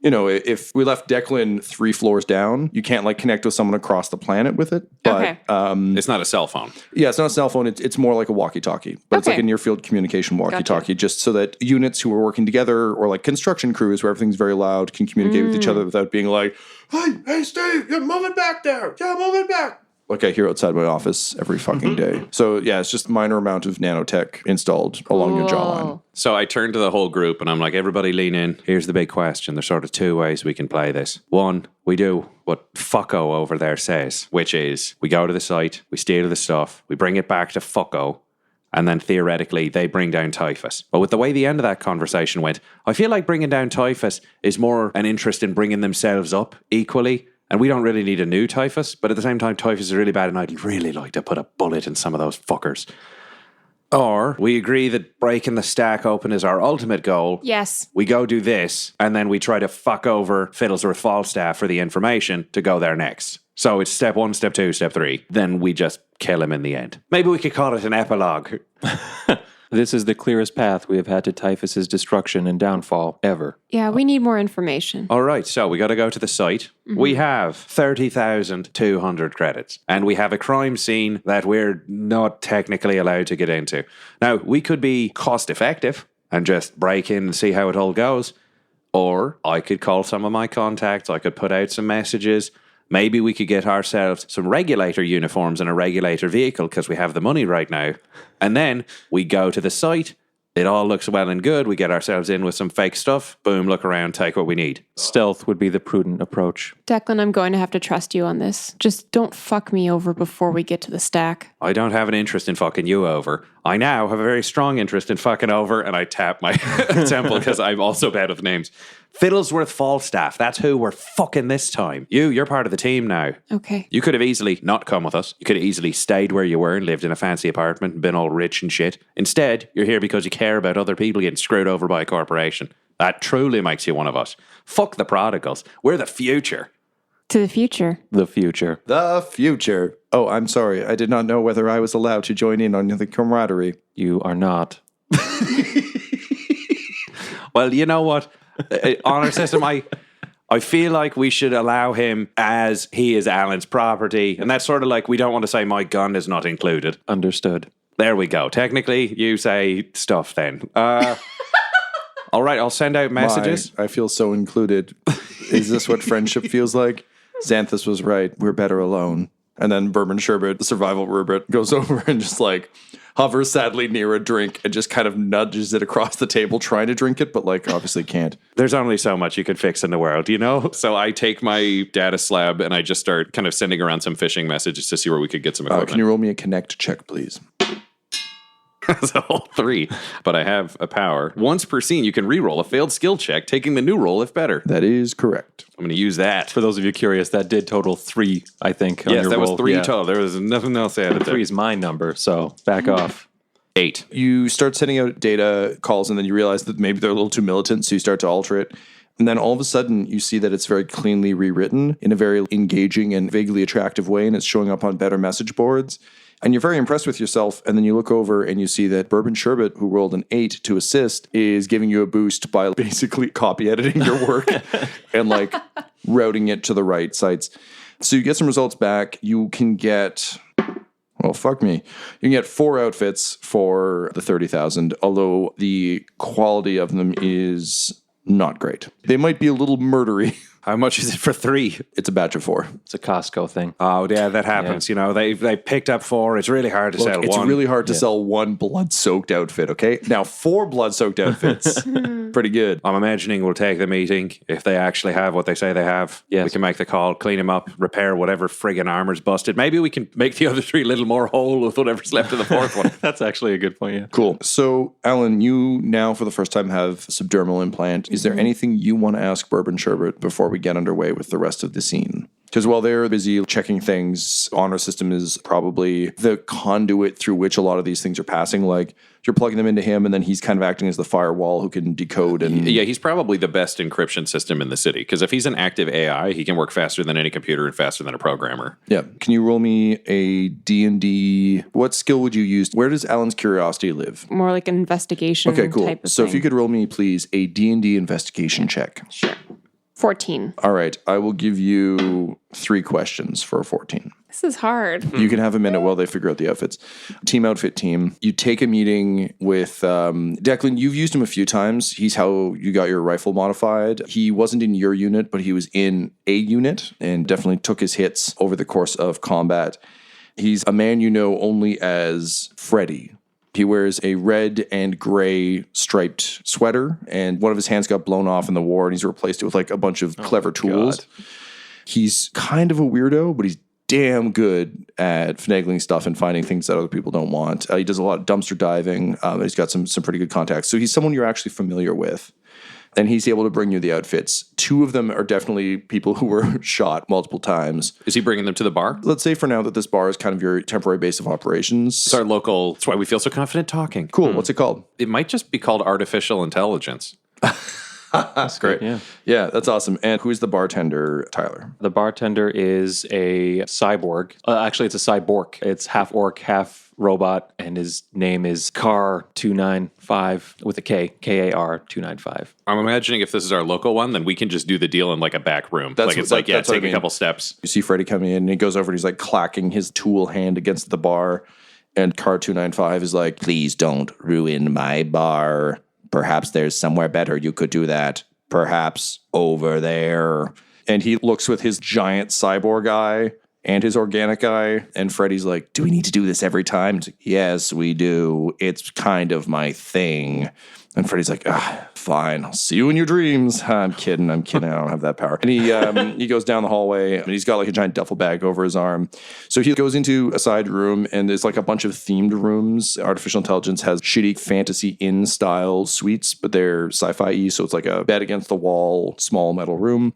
you know, if we left Declan 3 floors down, you can't like connect with someone across the planet with it. But it's not a cell phone. yeah, it's not a cell phone. It's more like a walkie-talkie, but it's like a near field communication walkie-talkie, just so that units who are working together or like construction crews where everything's very loud can communicate with each other without being like, hey, Steve, you're moving back there. Yeah, moving back. Like I hear outside my office every fucking day. So yeah, it's just a minor amount of nanotech installed along your jawline. So I turn to the whole group and I'm like, everybody lean in. Here's the big question. There's sort of 2 ways we can play this. 1, we do what fucko over there says, which is we go to the site, we steal the stuff, we bring it back to fucko, and then theoretically they bring down Typhus. But with the way the end of that conversation went, I feel like bringing down Typhus is more an interest in bringing themselves up equally And we don't really need a new typhus, but at the same time, typhus is really bad, and I'd really like to put a bullet in some of those fuckers. Or we agree that breaking the stack open is our ultimate goal. Yes. We go do this, and then we try to fuck over Fiddlesworth Falstaff for the information to go there next. So it's step 1, step 2, step 3. Then we just kill him in the end. Maybe we could call it an epilogue. This is the clearest path we have had to Typhus's destruction and downfall ever. Yeah, we need more information. All right, so we got to go to the site. We have 30,200 credits, and we have a crime scene that we're not technically allowed to get into. Now, we could be cost effective and just break in and see how it all goes, or I could call some of my contacts, I could put out some messages. Maybe we could get ourselves some regulator uniforms and a regulator vehicle because we have the money right now. And then we go to the site. It all looks well and good. We get ourselves in with some fake stuff. Boom, look around, take what we need. Stealth would be the prudent approach. Declan, I'm going to have to trust you on this. Just don't fuck me over before we get to the stack. I don't have an interest in fucking you over. I now have a very strong interest in fucking over, and I tap my temple because I'm also bad with names. Fiddlesworth Falstaff, that's who we're fucking this time. You're part of the team now. Okay. You could have easily not come with us. You could have easily stayed where you were and lived in a fancy apartment and been all rich and shit. Instead, you're here because you care about other people getting screwed over by a corporation. That truly makes you one of us. Fuck the prodigals. We're the future. To the future. The future. The future. Oh, I'm sorry. I did not know whether I was allowed to join in on the camaraderie. You are not. Well, you know what? Honor system, I feel like we should allow him as he is Alan's property. And that's sort of like we don't want to say my gun is not included. Understood. There we go. Technically, you say stuff then. All right, I'll send out messages. I feel so included. Is this what friendship feels like? Xanthus was right. We're better alone. And then Bourbon Sherbet, the survival Rubert, goes over and just like hovers sadly near a drink and just kind of nudges it across the table trying to drink it, but like obviously can't. There's only so much you could fix in the world, you know? So I take my data slab and I just start kind of sending around some phishing messages to see where we could get some equipment. Can you roll me a connect check, please? That's a whole 3. But I have a power. Once per scene, you can re-roll a failed skill check, taking the new roll if better. That is correct. I'm going to use that. For those of you curious, that did total 3, I think. Yes, that was roll. 3 total. There was nothing else added there. 3 is my number, so back off. 8. You start sending out data calls and then you realize that maybe they're a little too militant, so you start to alter it. And then all of a sudden you see that it's very cleanly rewritten in a very engaging and vaguely attractive way, and it's showing up on better message boards. And you're very impressed with yourself, and then you look over and you see that Bourbon Sherbet, who rolled an 8 to assist, is giving you a boost by basically copy editing your work and like routing it to the right sites. So you get some results back. You can get... Well, fuck me. You can get 4 outfits for the 30,000, although the quality of them is not great. They might be a little murdery. How much is it for 3? It's a batch of 4. It's a Costco thing. Oh, yeah, that happens. You know, they picked up 4. It's really hard to sell It's one. really hard to sell one blood-soaked outfit, okay? Now, 4 blood-soaked outfits. Pretty good. I'm imagining we'll take the meeting. If they actually have what they say they have, Yes. we can make the call, clean them up, repair whatever friggin' armor's busted. Maybe we can make the other 3 a little more whole with whatever's left of the 4th one. That's actually a good point, yeah. Cool. So, Alan, you now for the first time have a subdermal implant. Is there anything you want to ask Bourbon Sherbet before we get underway with the rest of the scene? Because while they're busy checking things, honor system is probably the conduit through which a lot of these things are passing. Like, you're plugging them into him, and then he's kind of acting as the firewall who can decode. And Yeah, he's probably the best encryption system in the city. Because if he's an active AI, he can work faster than any computer and faster than a programmer. yeah. Can you roll me a D&D? What skill would you use? Where does Alan's curiosity live? More like an investigation Okay, cool. type of So thing. if you could roll me, please, a D&D investigation check. Sure. 14. All right. I will give you 3 questions for a 14. This is hard. You can have a minute while they figure out the outfits. Team outfit team. You take a meeting with Declan. You've used him a few times. He's how you got your rifle modified. He wasn't in your unit, but he was in a unit and definitely took his hits over the course of combat. He's a man you know only as Freddy. He wears a red and gray striped sweater, and one of his hands got blown off in the war, and he's replaced it with like a bunch of clever tools. God. He's kind of a weirdo, but he's damn good at finagling stuff and finding things that other people don't want. He does a lot of dumpster diving. He's got some pretty good contacts. So he's someone you're actually familiar with. And he's able to bring you the outfits. 2 of them are definitely people who were shot multiple times. Is he bringing them to the bar? Let's say for now that this bar is kind of your temporary base of operations. It's our local, that's why we feel so confident talking. Cool. What's it called? It might just be called artificial intelligence. That's great. Yeah, that's awesome. And who's the bartender, Tyler? The bartender is a cyborg. Actually, it's a cyborg. It's half orc, half robot, and his name is Car295 with a K, Kar 295. I'm imagining if this is our local one, then we can just do the deal in like a back room. That's like what- it's like, that- yeah, that's what take I mean. a couple steps. You see Freddie coming in, and he goes over and he's like clacking his tool hand against the bar. And Car295 is like, please don't ruin my bar. Perhaps there's somewhere better you could do that. Perhaps over there. And he looks with his giant cyborg eye and his organic eye. And Freddie's like, do we need to do this every time? It's like, yes, we do. It's kind of my thing. And Freddie's like, fine, I'll see you in your dreams. I'm kidding. I don't have that power. And he goes down the hallway, and he's got like a giant duffel bag over his arm. So he goes into a side room, and there's like a bunch of themed rooms. Artificial intelligence has shitty fantasy inn style suites, but they're sci-fi-y, so it's like a bed against the wall, small metal room.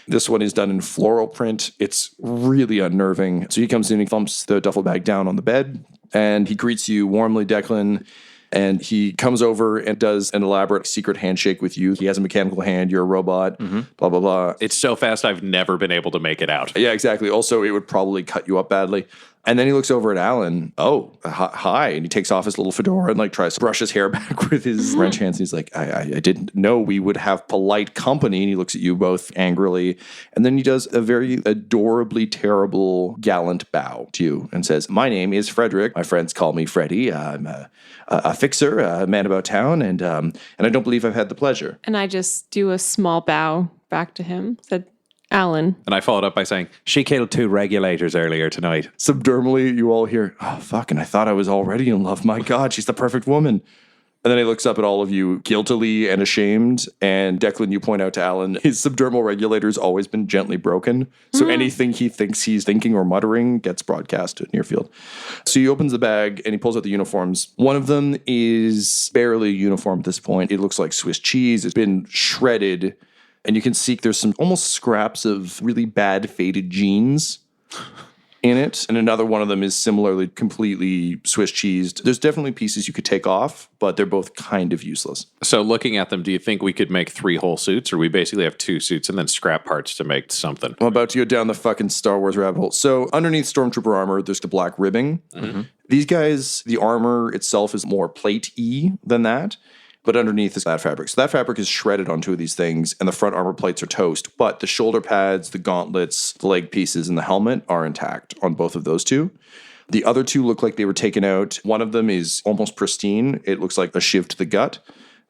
This one is done in floral print. It's really unnerving. So he comes in, he thumps the duffel bag down on the bed, and he greets you warmly, Declan. And he comes over and does an elaborate secret handshake with you. He has a mechanical hand. You're a robot. Blah, blah, blah. It's so fast, I've never been able to make it out. Yeah, exactly. Also, it would probably cut you up badly. And then he looks over at Alan. Oh, hi. And he takes off his little fedora and like tries to brush his hair back with his wrench hands. He's like, I didn't know we would have polite company. And he looks at you both angrily. And then he does a very adorably terrible, gallant bow to you and says, my name is Frederick. My friends call me Freddie. I'm a fixer, a man about town. And I don't believe I've had the pleasure. And I just do a small bow back to him. Said, Alan. And I followed up by saying, she killed 2 regulators earlier tonight. Subdermally, you all hear, oh, fuck, and I thought I was already in love. My God, she's the perfect woman. And then he looks up at all of you guiltily and ashamed. And Declan, you point out to Alan, his subdermal regulator's always been gently broken. So anything he thinks he's thinking or muttering gets broadcast to near field. So he opens the bag and he pulls out the uniforms. One of them is barely a uniform at this point. It looks like Swiss cheese. It's been shredded. And you can see there's some almost scraps of really bad faded jeans in it. And another one of them is similarly completely Swiss cheesed. There's definitely pieces you could take off, but they're both kind of useless. So looking at them, do you think we could make 3 whole suits, or we basically have 2 suits and then scrap parts to make something? I'm about to go down the fucking Star Wars rabbit hole. So underneath Stormtrooper armor, there's the black ribbing. These guys, the armor itself is more plate-y than that. But underneath is that fabric. So that fabric is shredded on 2 of these things, and the front armor plates are toast. But the shoulder pads, the gauntlets, the leg pieces, and the helmet are intact on both of those 2. The other 2 look like they were taken out. One of them is almost pristine. It looks like a shiv to the gut.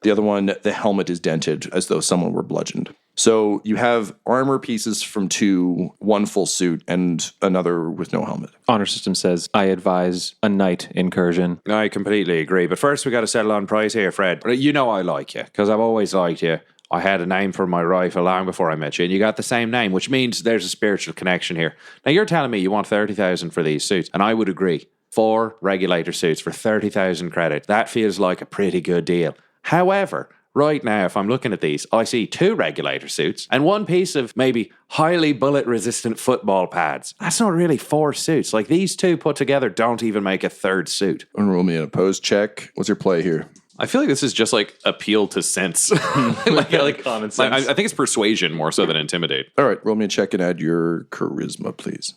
The other one, the helmet is dented as though someone were bludgeoned. So you have armor pieces from 2, 1 full suit, and another with no helmet. Honor system says, I advise a night incursion. I completely agree. But first, we got to settle on price here, Fred. You know I like you, because I've always liked you. I had a name for my rifle long before I met you, and you got the same name, which means there's a spiritual connection here. Now, you're telling me you want 30,000 for these suits, and I would agree. 4 regulator suits for 30,000 credit. That feels like a pretty good deal. However, right now, if I'm looking at these, I see 2 regulator suits and 1 piece of maybe highly bullet-resistant football pads. That's not really 4 suits. Like, these 2 put together don't even make a 3rd suit. Roll me an opposed check. What's your play here? I feel like this is just like appeal to sense. like common sense. I think it's persuasion more so than intimidate. All right, roll me a check and add your charisma, please.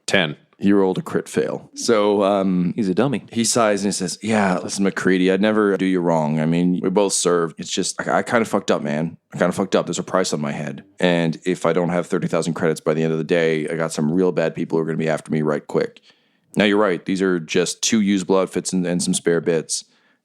10. He rolled a crit fail. So He's a dummy. he sighs and he says, yeah, listen, McCready, I'd never do you wrong. I mean, we both served. It's just, I kind of fucked up, man. I kind of fucked up. There's a price on my head. And if I don't have 30,000 credits by the end of the day, I got some real bad people who are going to be after me right quick. Now, you're right. These are just 2 usable outfits and some spare bits.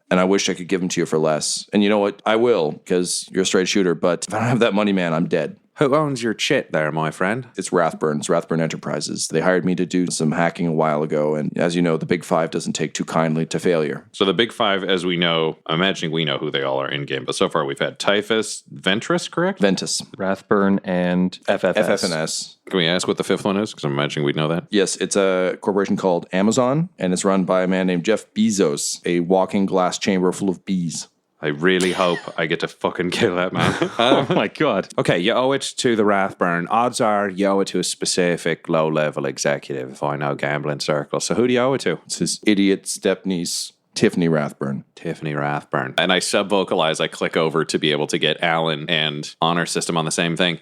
And I wish I could give them to you for less. And you know what? I will, because you're a straight shooter. But if I don't have that money, man, I'm dead. Who owns your chit there, my friend? It's Rathburn. It's Rathburn Enterprises. They hired me to do some hacking a while ago. And as you know, the Big 5 doesn't take too kindly to failure. So the big 5, as we know, I'm imagining we know who they all are in-game. But so far we've had Typhus, Ventress, correct? Ventus. Rathburn and FFS. FF&S. Can we ask what the 5th one is? Because I'm imagining we'd know that. Yes, it's a corporation called Amazon, and it's run by a man named Jeff Bezos, a walking glass chamber full of bees. I really hope I get to fucking kill that man. Oh my God. Okay, you owe it to the Rathburn. Odds are you owe it to a specific low-level executive, if I know gambling circles. So who do you owe it to? It's his idiot stepniece, Tiffany Rathburn. Tiffany Rathburn. And I sub-vocalize, I click over to be able to get Alan and Honor System on the same thing.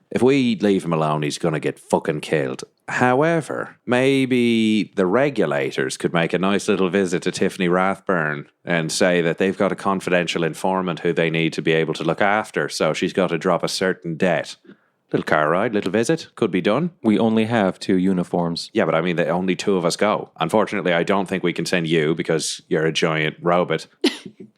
If we leave him alone, he's going to get fucking killed. However, maybe the regulators could make a nice little visit to Tiffany Rathburn and say that they've got a confidential informant who they need to be able to look after. So she's got to drop a certain debt. Little car ride, little visit, could be done. We only have 2 uniforms. Yeah, but I mean, only 2 of us go. Unfortunately, I don't think we can send you because you're a giant robot.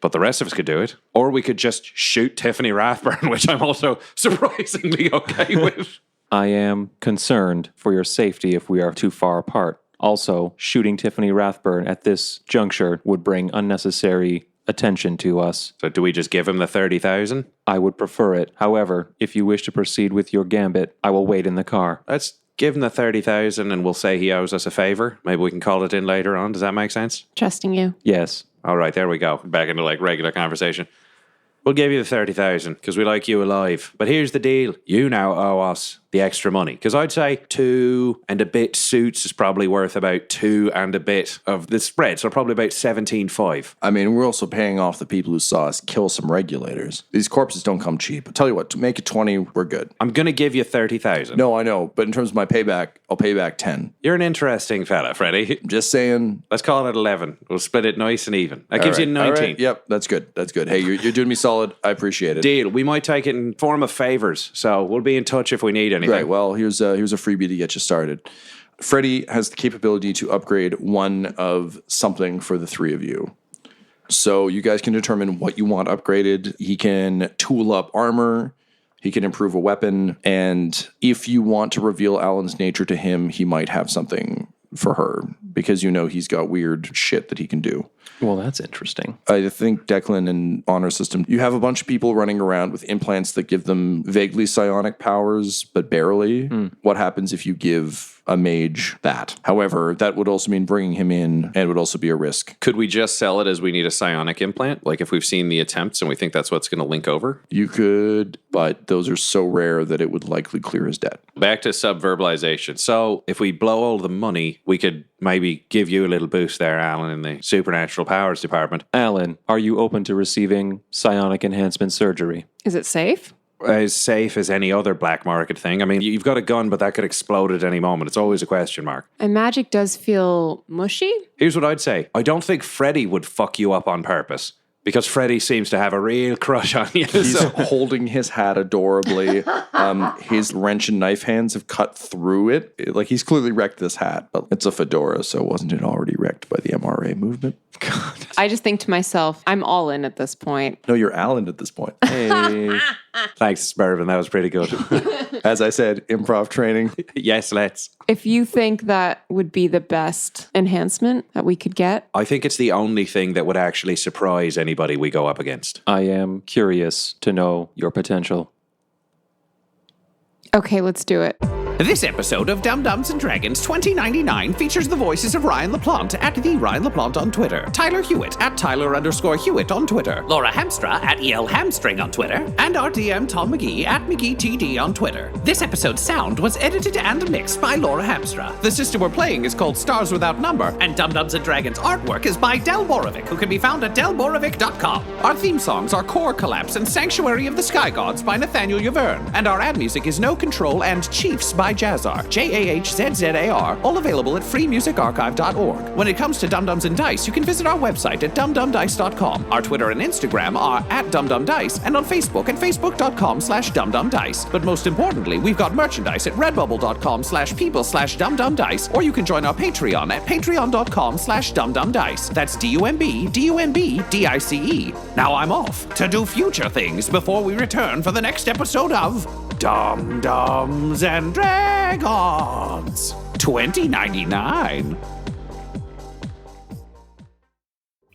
But the rest of us could do it. Or we could just shoot Tiffany Rathburn, which I'm also surprisingly okay with. I am concerned for your safety if we are too far apart. Also, shooting Tiffany Rathburn at this juncture would bring unnecessary attention to us. So do we just give him the 30,000? I would prefer it. However, if you wish to proceed with your gambit, I will wait in the car. Let's give him the 30,000 and we'll say he owes us a favor. Maybe we can call it in later on. Does that make sense? Trusting you. Yes. All right, there we go. Back into like regular conversation. We'll give you the 30,000 because we like you alive. But here's the deal. You now owe us the extra money. Because I'd say 2 and a bit suits is probably worth about 2 and a bit of the spread. So probably about 17.5. I mean, we're also paying off the people who saw us kill some regulators. These corpses don't come cheap. I'll tell you what, to make it 20, we're good. I'm going to give you 30,000. No, I know. But in terms of my payback, I'll pay back 10. You're an interesting fella, Freddie. Just saying. Let's call it 11. We'll split it nice and even. That gives you 19. All right. Yep, that's good. That's good. Hey, you're doing me solid. I appreciate it. Deal. We might take it in form of favors. So we'll be in touch if we need anything. Right. Well, here's a freebie to get you started. Freddie has the capability to upgrade one of something for the 3 of you. So you guys can determine what you want upgraded. He can tool up armor. He can improve a weapon. And if you want to reveal Alan's nature to him, he might have something for her because you know he's got weird shit that he can do. Well, that's interesting. I think Declan and Honor System, you have a bunch of people running around with implants that give them vaguely psionic powers, but barely. What happens if you give a mage that? However, that would also mean bringing him in, and it would also be a risk. Could we just sell it as we need a psionic implant? Like if we've seen the attempts and we think that's what's going to link over? You could, but those are so rare that it would likely clear his debt. Back to sub-verbalization. So if we blow all the money, we could maybe give you a little boost there, Alan, in the supernatural powers department. Alan, are you open to receiving psionic enhancement surgery? Is it safe? As safe as any other black market thing. I mean, you've got a gun, but that could explode at any moment. It's always a question mark. And magic does feel mushy. Here's what I'd say. I don't think Freddie would fuck you up on purpose. Because Freddie seems to have a real crush on you. He's holding his hat adorably. His wrench and knife hands have cut through it. Like, he's clearly wrecked this hat, but it's a fedora, so wasn't it already wrecked by the MRA movement? God. I just think to myself, I'm all in at this point. No, you're Alan at this point. Hey. Thanks, Mervyn. That was pretty good. As I said, improv training. Yes, let's. If you think that would be the best enhancement that we could get. I think it's the only thing that would actually surprise anybody we go up against. I am curious to know your potential. Okay, let's do it. This episode of Dum Dums and Dragons 2099 features the voices of Ryan LaPlante at the Ryan LaPlante on Twitter, Tyler Hewitt at Tyler_Hewitt on Twitter, Laura Hamstra at EL Hamstring on Twitter, and our DM Tom McGee at McGeeTD on Twitter. This episode's sound was edited and mixed by Laura Hamstra. The system we're playing is called Stars Without Number, and Dum Dums and Dragons artwork is by Del Borovic, who can be found at delborovic.com. Our theme songs are Core Collapse and Sanctuary of the Sky Gods by Nathaniel Yaverne, and our ad music is No Control and Chiefs by Jazzar, JAHZZAR, all available at freemusicarchive.org. When it comes to Dum Dums and Dice, you can visit our website at dumdumdice.com. Our Twitter and Instagram are at dumdumdice, and on Facebook at facebook.com/dumdumdice. But most importantly, we've got merchandise at redbubble.com/people/dumdumdice, or you can join our Patreon at patreon.com/dumdumdice. That's DUMBDUMBDICE. Now I'm off to do future things before we return for the next episode of Dum Dums and Dragons 2099.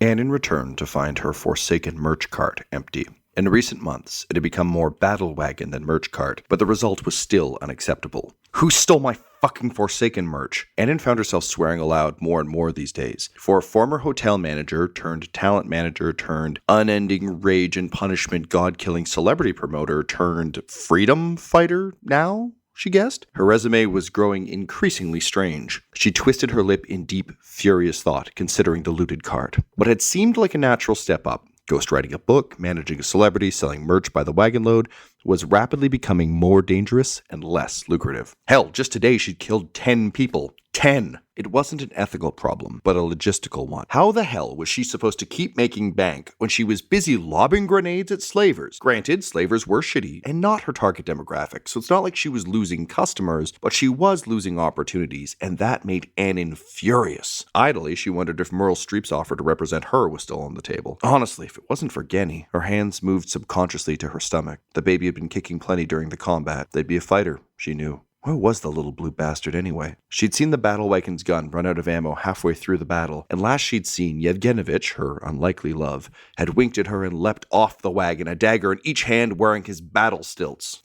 Annin returned to find her forsaken merch cart empty. In recent months, it had become more battle wagon than merch cart, but the result was still unacceptable. Who stole my fucking Forsaken merch. Annan found herself swearing aloud more and more these days. For a former hotel manager turned talent manager turned unending rage and punishment god-killing celebrity promoter turned freedom fighter now? She guessed. Her resume was growing increasingly strange. She twisted her lip in deep, furious thought, considering the looted cart. What had seemed like a natural step up, ghostwriting a book, managing a celebrity, selling merch by the wagon load, was rapidly becoming more dangerous and less lucrative. Hell, just today she'd killed 10 people. 10! It wasn't an ethical problem, but a logistical one. How the hell was she supposed to keep making bank when she was busy lobbing grenades at slavers? Granted, slavers were shitty and not her target demographic, so it's not like she was losing customers, but she was losing opportunities, and that made Annan furious. Idly, she wondered if Meryl Streep's offer to represent her was still on the table. Honestly, if it wasn't for Genny, her hands moved subconsciously to her stomach. The baby had been kicking plenty during the combat. They'd be a fighter, she knew. Where was the little blue bastard anyway? She'd seen the battle wagon's gun run out of ammo halfway through the battle, and last she'd seen Yevgenovich, her unlikely love, had winked at her and leapt off the wagon, a dagger in each hand wearing his battle stilts.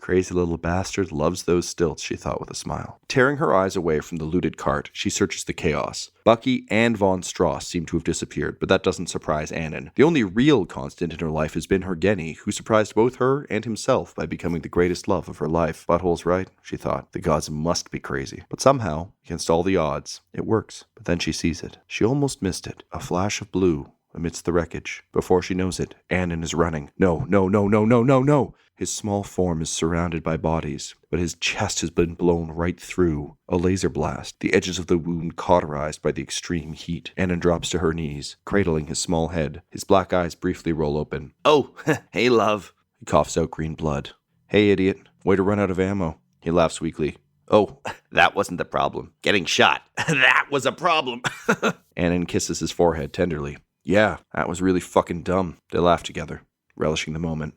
Crazy little bastard loves those stilts, she thought with a smile. Tearing her eyes away from the looted cart, she searches the chaos. Bucky and Von Strauss seem to have disappeared, but that doesn't surprise Annan. The only real constant in her life has been her Genny, who surprised both her and himself by becoming the greatest love of her life. Butthole's right, she thought. The gods must be crazy. But somehow, against all the odds, it works. But then she sees it. She almost missed it. A flash of blue amidst the wreckage. Before she knows it, Annan is running. No. His small form is surrounded by bodies, but his chest has been blown right through. A laser blast, the edges of the wound cauterized by the extreme heat. Annan drops to her knees, cradling his small head. His black eyes briefly roll open. Oh, hey, love. He coughs out green blood. Hey, idiot. Way to run out of ammo. He laughs weakly. Oh, that wasn't the problem. Getting shot. That was a problem. Annan kisses his forehead tenderly. Yeah, that was really fucking dumb. They laugh together, relishing the moment.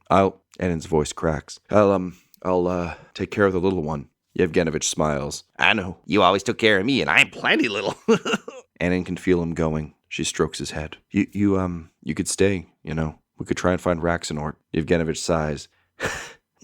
Annan's voice cracks. I'll take care of the little one. Yevgenovich smiles. I know. You always took care of me, and I'm plenty little. Annan can feel him going. She strokes his head. You could stay, you know. We could try and find Raxenort. Yevgenovich sighs.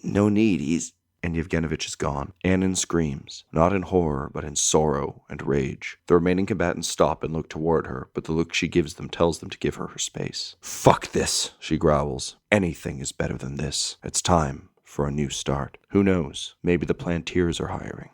No need, And Yevgenovich is gone. Annan screams, not in horror, but in sorrow and rage. The remaining combatants stop and look toward her, but the look she gives them tells them to give her space. Fuck this, she growls. Anything is better than this. It's time for a new start. Who knows? Maybe the Plantiers are hiring.